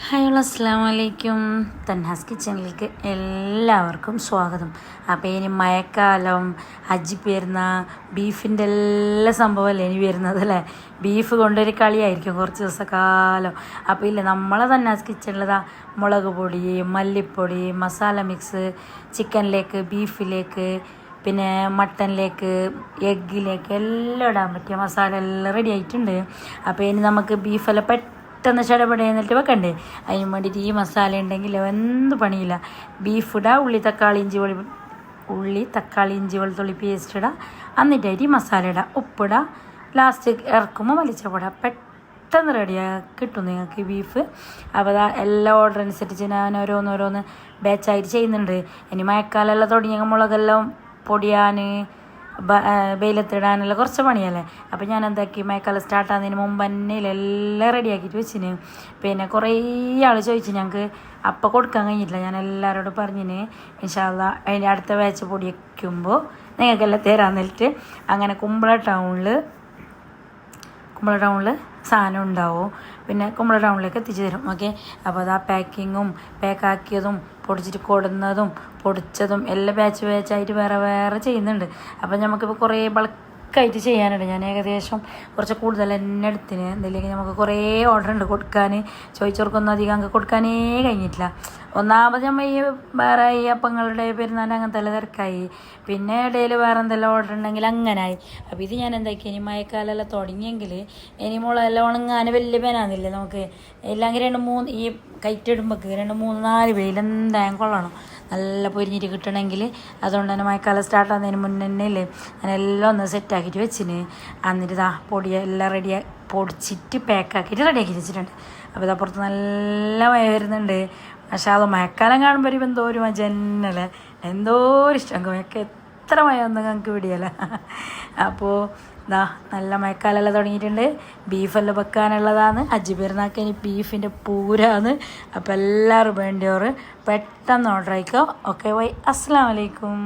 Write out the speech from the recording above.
Hi അസ്സലാമു അലൈക്കും. തൻഹാസ് കിച്ചണിലേക്ക് എല്ലാവർക്കും സ്വാഗതം. അപ്പോൾ ഇനി മഴക്കാലം, ഹജ്ജ് പെരുന്നാൾ, ബീഫിൻ്റെ എല്ലാ സംഭവമല്ലേ ഇനി വരുന്നത് അല്ലേ. ബീഫ് കൊണ്ടൊരു കളിയായിരിക്കും കുറച്ച് ദിവസക്കാലം. അപ്പോൾ ഇല്ല, നമ്മളെ തൻഹാസ് കിച്ചണിലതാ മുളക് പൊടി, മല്ലിപ്പൊടി, മസാല മിക്സ്, ചിക്കനിലേക്ക്, ബീഫിലേക്ക്, പിന്നെ മട്ടനിലേക്ക്, എഗ്ഗിലേക്ക് എല്ലാം ഇടാൻ പറ്റിയ മസാല എല്ലാം റെഡി ആയിട്ടുണ്ട്. അപ്പോൾ ഇനി നമുക്ക് ബീഫെല്ലാം പെട്ടെന്ന് ചടപടയെന്നിട്ട് വെക്കണ്ടേ. അതിന് വേണ്ടിയിട്ട് ഈ മസാല ഉണ്ടെങ്കിൽ എന്ത് പണിയില്ല. ബീഫ് ഇടുക, ഉള്ളി തക്കാളി ഇഞ്ചി വെളുത്തുള്ളി പേസ്റ്റ് ഇടുക, എന്നിട്ടായിട്ട് ഈ മസാല ഇടുക, ഉപ്പിടുക, ലാസ്റ്റ് ഇറക്കുമ്പോൾ വലിച്ചപ്പെടാം. പെട്ടെന്ന് റെഡിയാക്കി കിട്ടും നിങ്ങൾക്ക് ബീഫ്. അപ്പോൾ അതാ എല്ലാ ഓർഡർ അനുസരിച്ച് ഞാൻ ഓരോന്ന് ബാച്ചായിട്ട് ചെയ്യുന്നുണ്ട്. ഇനി മഴക്കാലമെല്ലാം തുടങ്ങിയ മുളകെല്ലാം പൊടിയാൻ, വെയിലത്തിടാനുള്ള കുറച്ച് പണിയല്ലേ. അപ്പോൾ ഞാൻ എന്താക്കി, മഴക്കാലം സ്റ്റാർട്ടാകുന്നതിന് മുമ്പ് തന്നെ എല്ലാം റെഡിയാക്കിയിട്ട് വെച്ചിന്. പിന്നെ കുറേ ആൾ ചോദിച്ചു, ഞങ്ങൾക്ക് അപ്പം കൊടുക്കാൻ കഴിഞ്ഞിട്ടില്ല. ഞാൻ എല്ലാവരോടും പറഞ്ഞിന് ഇൻഷാ അല്ലാഹ് അതിൻ്റെ അടുത്ത ബാച്ച് പൊടി വയ്ക്കുമ്പോൾ നിങ്ങൾക്കെല്ലാം തരാമെന്നിട്ട്. അങ്ങനെ കുമ്പള ടൗണിൽ സാധനം ഉണ്ടാവും. പിന്നെ കുമ്പള ടൗണിലേക്ക് എത്തിച്ചു തരും. ഓക്കെ. അപ്പോൾ അത് ആ പാക്കാക്കിയതും പൊടിച്ചിട്ട് കൊടുന്നതും പൊടിച്ചതും എല്ലാം ബാച്ചായിട്ട് വേറെ ചെയ്യുന്നുണ്ട്. അപ്പോൾ നമുക്കിപ്പോൾ കുറേ ബൾക്കായിട്ട് ചെയ്യാനുണ്ട്. ഞാൻ ഏകദേശം കുറച്ച് കൂടുതൽ തന്നെ എടുത്തിന്. എന്തെങ്കിലും നമുക്ക് കുറേ ഓർഡർ ഉണ്ട് കൊടുക്കാൻ. ചോദിച്ചവർക്കൊന്നും അധികം അങ്ങ് കൊടുക്കാനേ കഴിഞ്ഞിട്ടില്ല. ഒന്നാമത് നമ്മൾ ഈ വേറെ ഈ അപ്പങ്ങളുടെ പെരുന്നാൾ അങ്ങനത്തെ എല്ലാം തിരക്കായി. പിന്നെ ഇടയിൽ വേറെ എന്തെല്ലാം ഓർഡർ ഉണ്ടെങ്കിൽ അങ്ങനായി. അപ്പോൾ ഇത് ഞാൻ എന്താക്കി, ഇനി മഴക്കാലമെല്ലാം തുടങ്ങിയെങ്കിൽ ഇനി മുളകെല്ലാം ഉണങ്ങാൻ വലിയ പേനാന്നില്ല നമുക്ക്. ഇല്ലെങ്കിൽ 2-3 ഈ കയറ്റിടുമ്പോൾ 2-3-4 വെയിൽ എന്തായാലും കൊള്ളണം, നല്ല പൊരിഞ്ഞിട്ട് കിട്ടണമെങ്കിൽ. അതുകൊണ്ട് തന്നെ മഴക്കാലം സ്റ്റാർട്ടാകുന്നതിന് മുന്നേ ഇല്ലേ ഞാൻ എല്ലാം ഒന്ന് സെറ്റാക്കിയിട്ട് വെച്ചിന്. എന്നിട്ട് ഇതാ പൊടിയെല്ലാം പൊടിച്ചിട്ട് പാക്കാക്കിയിട്ട് റെഡിയാക്കി വെച്ചിട്ടുണ്ട്. അപ്പോൾ ഇതാ പുറത്ത് നല്ല മഴ വരുന്നുണ്ട്. പക്ഷേ അത് മഴക്കാലം കാണുമ്പോൾ ഒരു എന്തോ ഒരു ജന്നലെ എന്തോ ഒരു ഇഷ്ടം. മഴക്ക് എത്ര മഴ ഒന്നും ഞങ്ങൾക്ക് പിടിയല്ല. അപ്പോൾ ഇതാ നല്ല മഴക്കാലമെല്ലാം തുടങ്ങിയിട്ടുണ്ട്. ബീഫെല്ലാം വെക്കാനുള്ളതാണ്. ഹജ്ജ് പെരുന്നാൾക്ക് ഇനി ബീഫിൻ്റെ പൂരാണ്. അപ്പോൾ എല്ലാവരും വേണ്ടിയവർ പെട്ടെന്ന് ഓർഡർ ആയിക്കോ. Okay, bye. അസ്സലാമു അലൈക്കും.